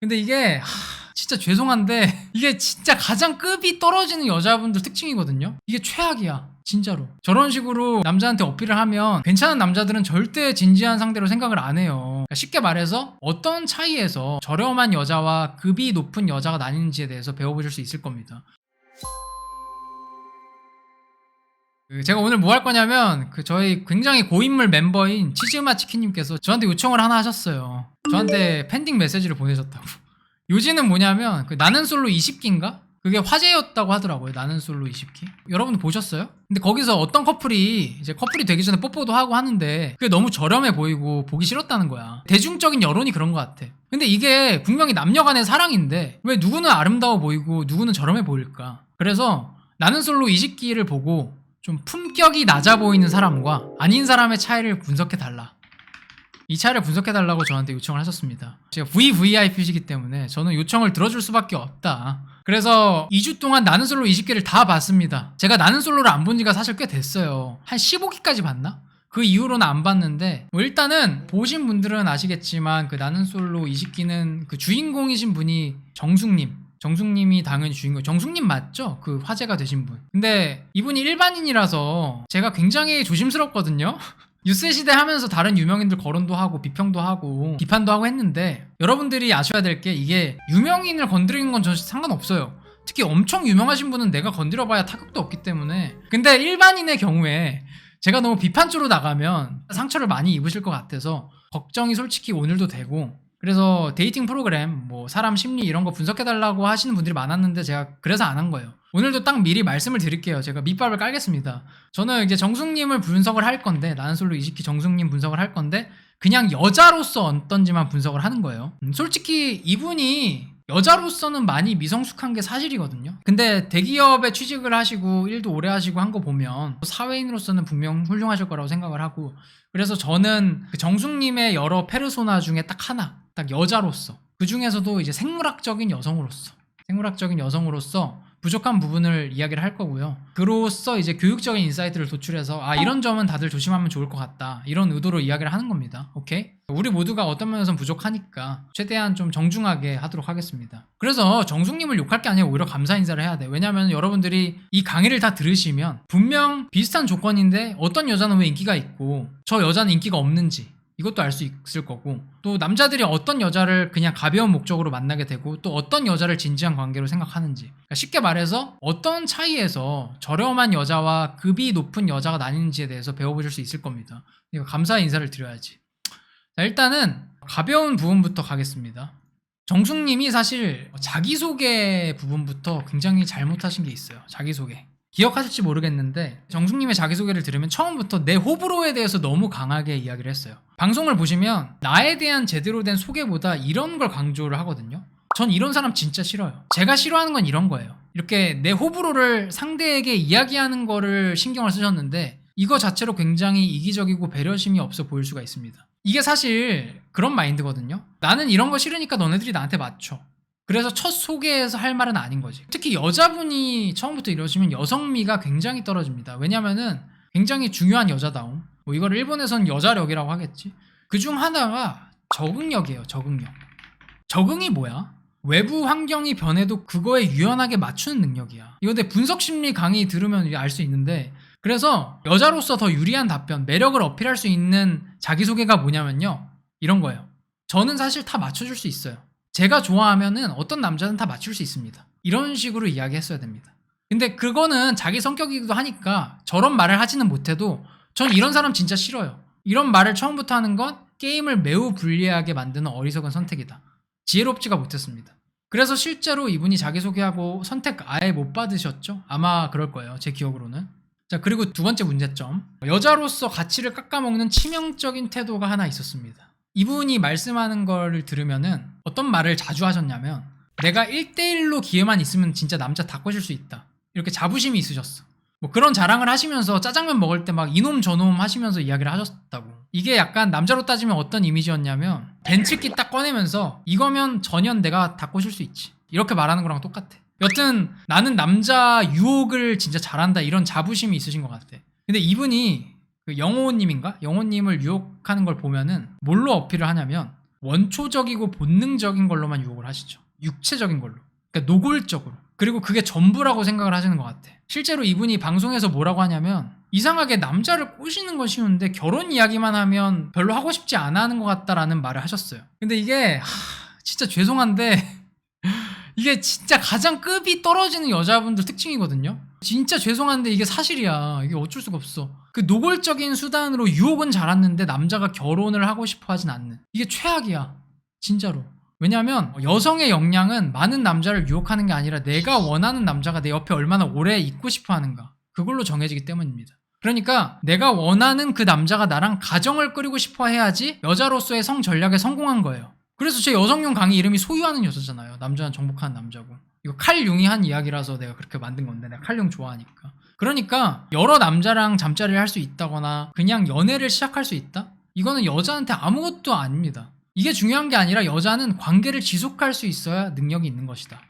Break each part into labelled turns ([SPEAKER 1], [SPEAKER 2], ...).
[SPEAKER 1] 근데 이게 진짜 죄송한데 이게 진짜 가장 급이 떨어지는 여자분들 특징이거든요. 이게 최악이야. 진짜로. 저런 식으로 남자한테 어필을 하면 괜찮은 남자들은 절대 진지한 상대로 생각을 안 해요. 그러니까 쉽게 말해서 어떤 차이에서 저렴한 여자와 급이 높은 여자가 나뉘는지에 대해서 배워보실 수 있을 겁니다. 제가 오늘 뭐 할 거냐면 저희 굉장히 고인물 멤버인 치즈마 치킨님께서 저한테 요청을 하나 하셨어요. 저한테 팬딩 메시지를 보내셨다고. 요지는 뭐냐면 나는 솔로 20기인가? 그게 화제였다고 하더라고요. 나는 솔로 20기. 여러분들 보셨어요? 근데 거기서 어떤 커플이 이제 커플이 되기 전에 뽀뽀도 하고 하는데 그게 너무 저렴해 보이고 보기 싫었다는 거야. 대중적인 여론이 그런 것 같아. 근데 이게 분명히 남녀 간의 사랑인데 왜 누구는 아름다워 보이고 누구는 저렴해 보일까? 그래서 나는 솔로 20기를 보고 좀 품격이 낮아 보이는 사람과 아닌 사람의 차이를 분석해달라. 이 차이를 분석해달라고 저한테 요청을 하셨습니다. 제가 VVIP시기 때문에 저는 요청을 들어줄 수밖에 없다. 그래서 2주 동안 나는 솔로 20개를 다 봤습니다. 제가 나는 솔로를 안 본 지가 사실 꽤 됐어요. 한 15기까지 봤나? 그 이후로는 안 봤는데 일단은 보신 분들은 아시겠지만 나는 솔로 20기는 주인공이신 분이 정숙님이 당연히 주인공. 정숙님 맞죠? 화제가 되신 분. 근데 이분이 일반인이라서 제가 굉장히 조심스럽거든요. 뉴스 시대 하면서 다른 유명인들 거론도 하고 비평도 하고 비판도 하고 했는데 여러분들이 아셔야 될 게 이게 유명인을 건드리는 건 전 상관없어요. 특히 엄청 유명하신 분은 내가 건드려봐야 타격도 없기 때문에. 근데 일반인의 경우에 제가 너무 비판 쪽으로 나가면 상처를 많이 입으실 것 같아서 걱정이 솔직히 오늘도 되고. 그래서 데이팅 프로그램 사람 심리 이런 거 분석해달라고 하시는 분들이 많았는데 제가 그래서 안 한 거예요. 오늘도 딱 미리 말씀을 드릴게요. 제가 밑밥을 깔겠습니다. 저는 이제 정숙님을 분석을 할 건데 나는 솔로 20기 정숙님 분석을 할 건데 그냥 여자로서 어떤지만 분석을 하는 거예요. 솔직히 이분이 여자로서는 많이 미성숙한 게 사실이거든요. 근데 대기업에 취직을 하시고 일도 오래 하시고 한 거 보면 사회인으로서는 분명 훌륭하실 거라고 생각을 하고 그래서 저는 정숙님의 여러 페르소나 중에 딱 하나 딱 여자로서 그 중에서도 이제 생물학적인 여성으로서 부족한 부분을 이야기를 할 거고요. 그로써 이제 교육적인 인사이트를 도출해서 이런 점은 다들 조심하면 좋을 것 같다. 이런 의도로 이야기를 하는 겁니다. 오케이? 우리 모두가 어떤 면에서는 부족하니까 최대한 좀 정중하게 하도록 하겠습니다. 그래서 정숙님을 욕할 게 아니라 오히려 감사 인사를 해야 돼. 왜냐면 여러분들이 이 강의를 다 들으시면 분명 비슷한 조건인데 어떤 여자는 왜 인기가 있고 저 여자는 인기가 없는지 이것도 알 수 있을 거고 또 남자들이 어떤 여자를 그냥 가벼운 목적으로 만나게 되고 또 어떤 여자를 진지한 관계로 생각하는지 그러니까 쉽게 말해서 어떤 차이에서 저렴한 여자와 급이 높은 여자가 나뉘는지에 대해서 배워보실 수 있을 겁니다. 이거 감사의 인사를 드려야지. 자, 일단은 가벼운 부분부터 가겠습니다. 정숙님이 사실 자기소개 부분부터 굉장히 잘못하신 게 있어요. 자기소개. 기억하실지 모르겠는데 정숙님의 자기소개를 들으면 처음부터 내 호불호에 대해서 너무 강하게 이야기를 했어요. 방송을 보시면 나에 대한 제대로 된 소개보다 이런 걸 강조를 하거든요. 전 이런 사람 진짜 싫어요. 제가 싫어하는 건 이런 거예요. 이렇게 내 호불호를 상대에게 이야기하는 거를 신경을 쓰셨는데 이거 자체로 굉장히 이기적이고 배려심이 없어 보일 수가 있습니다. 이게 사실 그런 마인드거든요. 나는 이런 거 싫으니까 너네들이 나한테 맞춰. 그래서 첫 소개에서 할 말은 아닌 거지. 특히 여자분이 처음부터 이러시면 여성미가 굉장히 떨어집니다. 왜냐면은 굉장히 중요한 여자다움. 이걸 일본에선 여자력이라고 하겠지. 그중 하나가 적응력이에요. 적응력. 적응이 뭐야? 외부 환경이 변해도 그거에 유연하게 맞추는 능력이야. 이거 근데 분석심리 강의 들으면 알 수 있는데 그래서 여자로서 더 유리한 답변, 매력을 어필할 수 있는 자기소개가 뭐냐면요. 이런 거예요. 저는 사실 다 맞춰줄 수 있어요. 제가 좋아하면은 어떤 남자는 다 맞출 수 있습니다. 이런 식으로 이야기했어야 됩니다. 근데 그거는 자기 성격이기도 하니까 저런 말을 하지는 못해도 전 이런 사람 진짜 싫어요. 이런 말을 처음부터 하는 건 게임을 매우 불리하게 만드는 어리석은 선택이다. 지혜롭지가 못했습니다. 그래서 실제로 이분이 자기소개하고 선택 아예 못 받으셨죠? 아마 그럴 거예요. 제 기억으로는. 자, 그리고 두 번째 문제점. 여자로서 가치를 깎아먹는 치명적인 태도가 하나 있었습니다. 이분이 말씀하는 걸 들으면은 어떤 말을 자주 하셨냐면 내가 1대1로 기회만 있으면 진짜 남자 다 꼬실 수 있다. 이렇게 자부심이 있으셨어. 그런 자랑을 하시면서 짜장면 먹을 때 막 이놈 저놈 하시면서 이야기를 하셨다고. 이게 약간 남자로 따지면 어떤 이미지였냐면 벤츠키 딱 꺼내면서 이거면 전현 내가 다 꼬실 수 있지. 이렇게 말하는 거랑 똑같아. 여튼 나는 남자 유혹을 진짜 잘한다 이런 자부심이 있으신 것 같아. 근데 이분이 영호님인가? 영호님을 유혹하는 걸 보면은 뭘로 어필을 하냐면 원초적이고 본능적인 걸로만 유혹을 하시죠. 육체적인 걸로. 그러니까 노골적으로. 그리고 그게 전부라고 생각을 하시는 것 같아. 실제로 이분이 방송에서 뭐라고 하냐면 이상하게 남자를 꼬시는 건 쉬운데 결혼 이야기만 하면 별로 하고 싶지 않아 하는 것 같다라는 말을 하셨어요. 근데 이게 진짜 죄송한데 이게 진짜 가장 급이 떨어지는 여자분들 특징이거든요. 진짜 죄송한데 이게 사실이야. 이게 어쩔 수가 없어. 그 노골적인 수단으로 유혹은 잘하는데 남자가 결혼을 하고 싶어 하진 않는. 이게 최악이야. 진짜로. 왜냐하면 여성의 역량은 많은 남자를 유혹하는 게 아니라 내가 원하는 남자가 내 옆에 얼마나 오래 있고 싶어 하는가. 그걸로 정해지기 때문입니다. 그러니까 내가 원하는 그 남자가 나랑 가정을 꾸리고 싶어 해야지 여자로서의 성 전략에 성공한 거예요. 그래서 제 여성용 강의 이름이 소유하는 여자잖아요. 남자는 정복하는 남자고. 이거 칼 융이 한 이야기라서 내가 그렇게 만든 건데 내가 칼 융 좋아하니까. 그러니까 여러 남자랑 잠자리를 할 수 있다거나 그냥 연애를 시작할 수 있다? 이거는 여자한테 아무것도 아닙니다. 이게 중요한 게 아니라 여자는 관계를 지속할 수 있어야 능력이 있는 것이다.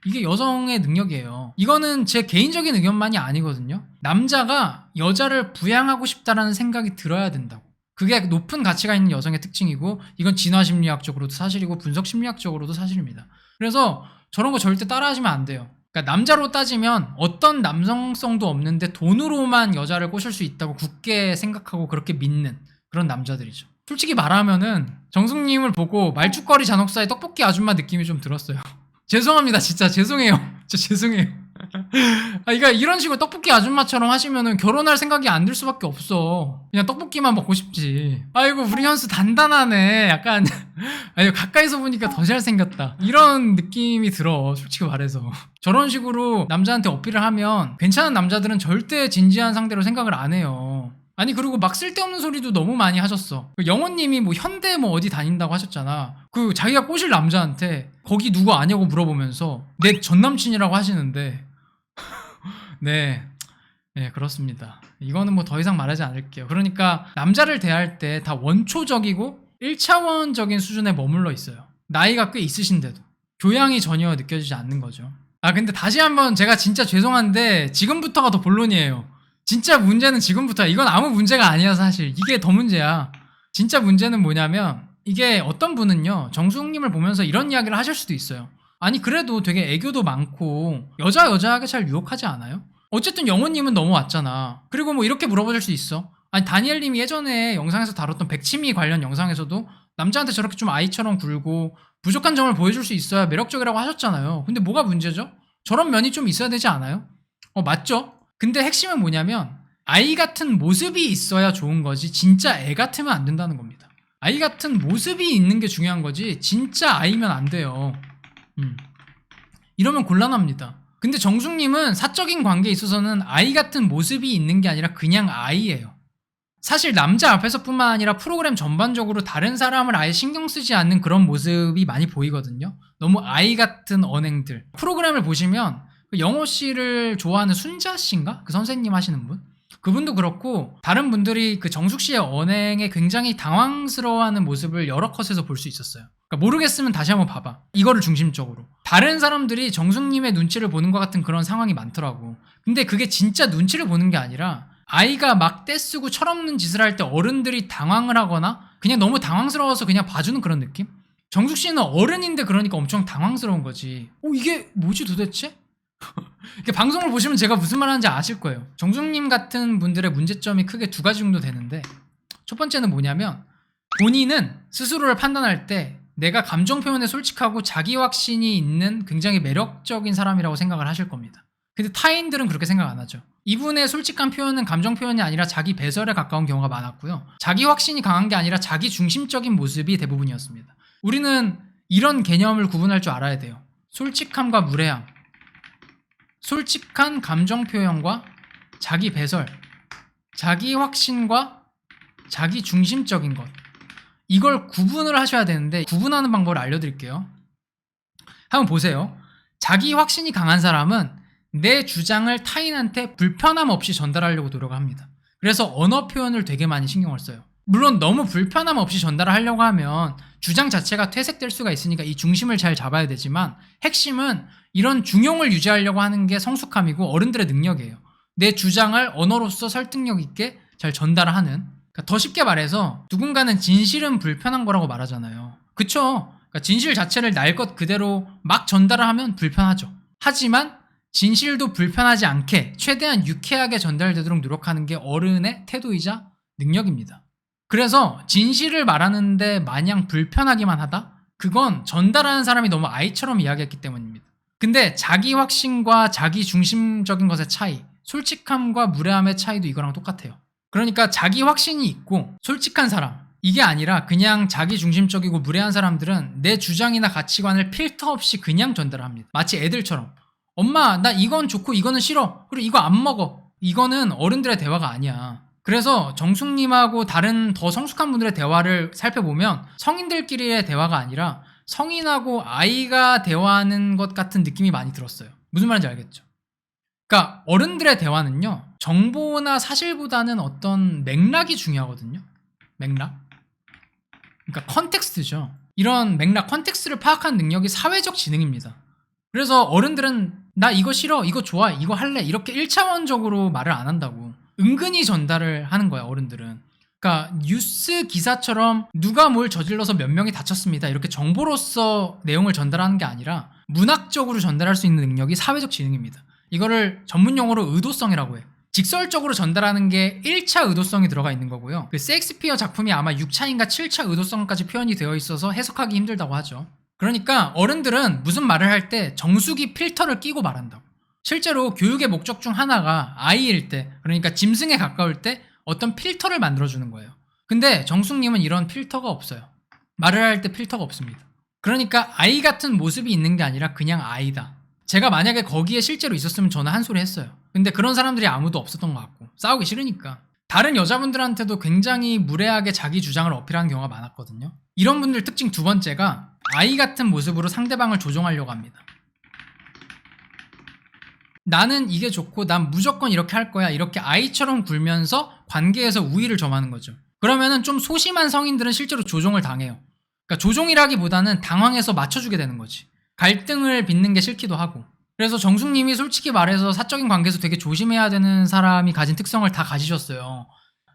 [SPEAKER 1] 이게 여성의 능력이에요. 이거는 제 개인적인 의견만이 아니거든요. 남자가 여자를 부양하고 싶다라는 생각이 들어야 된다고. 그게 높은 가치가 있는 여성의 특징이고 이건 진화심리학적으로도 사실이고 분석심리학적으로도 사실입니다. 그래서 저런 거 절대 따라하시면 안 돼요. 그러니까 남자로 따지면 어떤 남성성도 없는데 돈으로만 여자를 꼬실 수 있다고 굳게 생각하고 그렇게 믿는 그런 남자들이죠. 솔직히 말하면은 정숙님을 보고 말죽거리 잔혹사의 떡볶이 아줌마 느낌이 좀 들었어요. 죄송합니다. 진짜 죄송해요. 진짜 죄송해요. 그러니까 이런 식으로 떡볶이 아줌마처럼 하시면은 결혼할 생각이 안 들 수밖에 없어. 그냥 떡볶이만 먹고 싶지. 아이고 우리 현수 단단하네. 약간 아니 가까이서 보니까 더 잘생겼다. 이런 느낌이 들어. 솔직히 말해서. 저런 식으로 남자한테 어필을 하면 괜찮은 남자들은 절대 진지한 상대로 생각을 안 해요. 아니 그리고 막 쓸데없는 소리도 너무 많이 하셨어. 영호님이 뭐 현대 뭐 어디 다닌다고 하셨잖아. 그 자기가 꼬실 남자한테 거기 누구 아냐고 물어보면서 내 전남친이라고 하시는데 네 그렇습니다. 이거는 뭐 더 이상 말하지 않을게요. 그러니까 남자를 대할 때 다 원초적이고 1차원적인 수준에 머물러 있어요. 나이가 꽤 있으신데도 교양이 전혀 느껴지지 않는 거죠. 근데 다시 한번 제가 진짜 죄송한데 지금부터가 더 본론이에요. 진짜 문제는 지금부터야. 이건 아무 문제가 아니야 사실. 이게 더 문제야. 진짜 문제는 뭐냐면 이게 어떤 분은요 정숙님을 보면서 이런 이야기를 하실 수도 있어요. 아니 그래도 되게 애교도 많고 여자하게 잘 유혹하지 않아요? 어쨌든 영호님은 넘어왔잖아. 그리고 뭐 이렇게 물어보실 수 있어. 아니 다니엘님이 예전에 영상에서 다뤘던 백치미 관련 영상에서도 남자한테 저렇게 좀 아이처럼 굴고 부족한 점을 보여줄 수 있어야 매력적이라고 하셨잖아요. 근데 뭐가 문제죠? 저런 면이 좀 있어야 되지 않아요? 맞죠? 근데 핵심은 뭐냐면 아이 같은 모습이 있어야 좋은 거지 진짜 애 같으면 안 된다는 겁니다. 아이 같은 모습이 있는 게 중요한 거지 진짜 아이면 안 돼요. 이러면 곤란합니다. 근데 정숙님은 사적인 관계에 있어서는 아이 같은 모습이 있는 게 아니라 그냥 아이예요. 사실 남자 앞에서뿐만 아니라 프로그램 전반적으로 다른 사람을 아예 신경 쓰지 않는 그런 모습이 많이 보이거든요. 너무 아이 같은 언행들. 프로그램을 보시면 영호 씨를 좋아하는 순자 씨인가? 그 선생님 하시는 분? 그분도 그렇고 다른 분들이 그 정숙 씨의 언행에 굉장히 당황스러워하는 모습을 여러 컷에서 볼 수 있었어요. 그러니까 모르겠으면 다시 한번 봐봐. 이거를 중심적으로. 다른 사람들이 정숙님의 눈치를 보는 것 같은 그런 상황이 많더라고. 근데 그게 진짜 눈치를 보는 게 아니라 아이가 막 떼쓰고 철없는 짓을 할 때 어른들이 당황을 하거나 그냥 너무 당황스러워서 그냥 봐주는 그런 느낌? 정숙 씨는 어른인데 그러니까 엄청 당황스러운 거지. 이게 뭐지 도대체? 이렇게 방송을 보시면 제가 무슨 말 하는지 아실 거예요. 정숙님 같은 분들의 문제점이 크게 두 가지 정도 되는데 첫 번째는 뭐냐면 본인은 스스로를 판단할 때 내가 감정 표현에 솔직하고 자기 확신이 있는 굉장히 매력적인 사람이라고 생각을 하실 겁니다. 근데 타인들은 그렇게 생각 안 하죠. 이분의 솔직한 표현은 감정 표현이 아니라 자기 배설에 가까운 경우가 많았고요. 자기 확신이 강한 게 아니라 자기 중심적인 모습이 대부분이었습니다. 우리는 이런 개념을 구분할 줄 알아야 돼요. 솔직함과 무례함. 솔직한 감정 표현과 자기 배설, 자기 확신과 자기 중심적인 것. 이걸 구분을 하셔야 되는데 구분하는 방법을 알려드릴게요. 한번 보세요. 자기 확신이 강한 사람은 내 주장을 타인한테 불편함 없이 전달하려고 노력을 합니다. 그래서 언어 표현을 되게 많이 신경을 써요. 물론 너무 불편함 없이 전달을 하려고 하면 주장 자체가 퇴색될 수가 있으니까 이 중심을 잘 잡아야 되지만 핵심은 이런 중용을 유지하려고 하는 게 성숙함이고 어른들의 능력이에요. 내 주장을 언어로서 설득력 있게 잘 전달하는 그러니까 더 쉽게 말해서 누군가는 진실은 불편한 거라고 말하잖아요. 그쵸? 그러니까 진실 자체를 날 것 그대로 막 전달을 하면 불편하죠. 하지만 진실도 불편하지 않게 최대한 유쾌하게 전달되도록 노력하는 게 어른의 태도이자 능력입니다. 그래서 진실을 말하는데 마냥 불편하기만 하다? 그건 전달하는 사람이 너무 아이처럼 이야기했기 때문입니다. 근데 자기 확신과 자기 중심적인 것의 차이, 솔직함과 무례함의 차이도 이거랑 똑같아요. 그러니까 자기 확신이 있고 솔직한 사람, 이게 아니라 그냥 자기 중심적이고 무례한 사람들은 내 주장이나 가치관을 필터 없이 그냥 전달을 합니다. 마치 애들처럼 엄마 나 이건 좋고 이거는 싫어, 그리고 이거 안 먹어. 이거는 어른들의 대화가 아니야. 그래서 정숙님하고 다른 더 성숙한 분들의 대화를 살펴보면 성인들끼리의 대화가 아니라 성인하고 아이가 대화하는 것 같은 느낌이 많이 들었어요. 무슨 말인지 알겠죠? 그러니까 어른들의 대화는요, 정보나 사실보다는 어떤 맥락이 중요하거든요. 맥락. 그러니까 컨텍스트죠. 이런 맥락, 컨텍스트를 파악하는 능력이 사회적 지능입니다. 그래서 어른들은 나 이거 싫어, 이거 좋아, 이거 할래, 이렇게 1차원적으로 말을 안 한다고. 은근히 전달을 하는 거야, 어른들은. 그러니까 뉴스 기사처럼 누가 뭘 저질러서 몇 명이 다쳤습니다, 이렇게 정보로서 내용을 전달하는 게 아니라 문학적으로 전달할 수 있는 능력이 사회적 지능입니다. 이거를 전문 용어로 의도성이라고 해요. 직설적으로 전달하는 게 1차 의도성이 들어가 있는 거고요. 그 셰익스피어 작품이 아마 6차인가 7차 의도성까지 표현이 되어 있어서 해석하기 힘들다고 하죠. 그러니까 어른들은 무슨 말을 할 때 정수기 필터를 끼고 말한다고. 실제로 교육의 목적 중 하나가 아이일 때, 그러니까 짐승에 가까울 때 어떤 필터를 만들어주는 거예요. 근데 정숙님은 이런 필터가 없어요. 말을 할 때 필터가 없습니다. 그러니까 아이 같은 모습이 있는 게 아니라 그냥 아이다. 제가 만약에 거기에 실제로 있었으면 저는 한 소리 했어요. 근데 그런 사람들이 아무도 없었던 것 같고 싸우기 싫으니까. 다른 여자분들한테도 굉장히 무례하게 자기 주장을 어필하는 경우가 많았거든요. 이런 분들 특징 두 번째가 아이 같은 모습으로 상대방을 조종하려고 합니다. 나는 이게 좋고 난 무조건 이렇게 할 거야, 이렇게 아이처럼 굴면서 관계에서 우위를 점하는 거죠. 그러면은 좀 소심한 성인들은 실제로 조종을 당해요. 그러니까 조종이라기보다는 당황해서 맞춰주게 되는 거지. 갈등을 빚는 게 싫기도 하고. 그래서 정숙님이 솔직히 말해서 사적인 관계에서 되게 조심해야 되는 사람이 가진 특성을 다 가지셨어요.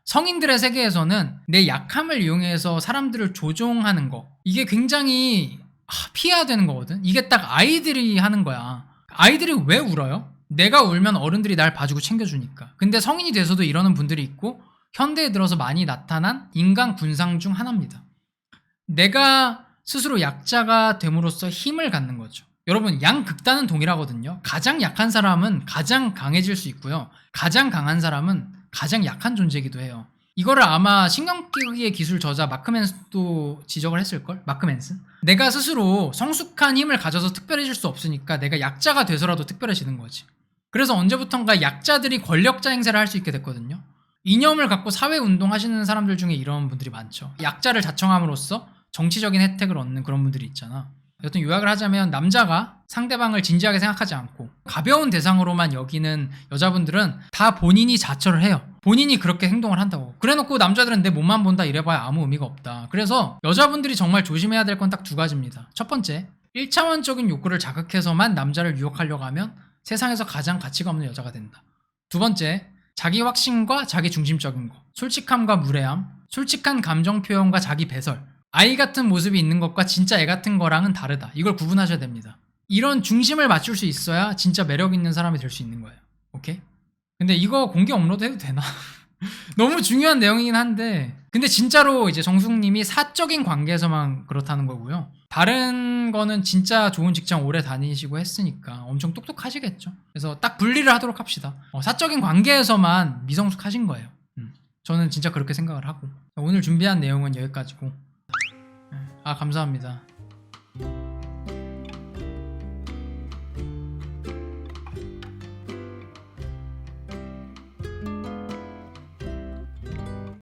[SPEAKER 1] 성인들의 세계에서는 내 약함을 이용해서 사람들을 조종하는 거, 이게 굉장히 피해야 되는 거거든. 이게 딱 아이들이 하는 거야. 아이들이 왜 울어요? 내가 울면 어른들이 날 봐주고 챙겨주니까. 근데 성인이 돼서도 이러는 분들이 있고 현대에 들어서 많이 나타난 인간 군상 중 하나입니다. 내가 스스로 약자가 됨으로써 힘을 갖는 거죠. 여러분, 양극단은 동일하거든요. 가장 약한 사람은 가장 강해질 수 있고요. 가장 강한 사람은 가장 약한 존재이기도 해요. 이거를 아마 신경쓰기의 기술 저자 마크 맨슨도 지적을 했을걸? 마크 맨슨? 내가 스스로 성숙한 힘을 가져서 특별해질 수 없으니까 내가 약자가 돼서라도 특별해지는 거지. 그래서 언제부턴가 약자들이 권력자 행세를 할 수 있게 됐거든요. 이념을 갖고 사회운동 하시는 사람들 중에 이런 분들이 많죠. 약자를 자청함으로써 정치적인 혜택을 얻는 그런 분들이 있잖아. 여튼 요약을 하자면 남자가 상대방을 진지하게 생각하지 않고 가벼운 대상으로만 여기는 여자분들은 다 본인이 자처를 해요. 본인이 그렇게 행동을 한다고. 그래놓고 남자들은 내 몸만 본다 이래봐야 아무 의미가 없다. 그래서 여자분들이 정말 조심해야 될 건 딱 두 가지입니다. 첫 번째, 1차원적인 욕구를 자극해서만 남자를 유혹하려고 하면 세상에서 가장 가치가 없는 여자가 된다. 두 번째, 자기 확신과 자기 중심적인 거, 솔직함과 무례함, 솔직한 감정 표현과 자기 배설, 아이 같은 모습이 있는 것과 진짜 애 같은 거랑은 다르다. 이걸 구분하셔야 됩니다. 이런 중심을 맞출 수 있어야 진짜 매력 있는 사람이 될 수 있는 거예요. 오케이? 근데 이거 공개 업로드 해도 되나? 너무 중요한 내용이긴 한데, 근데 진짜로 이제 정숙님이 사적인 관계에서만 그렇다는 거고요. 다른 거는 진짜 좋은 직장 오래 다니시고 했으니까 엄청 똑똑하시겠죠. 그래서 딱 분리를 하도록 합시다. 사적인 관계에서만 미성숙하신 거예요. 저는 진짜 그렇게 생각을 하고. 오늘 준비한 내용은 여기까지고. 감사합니다.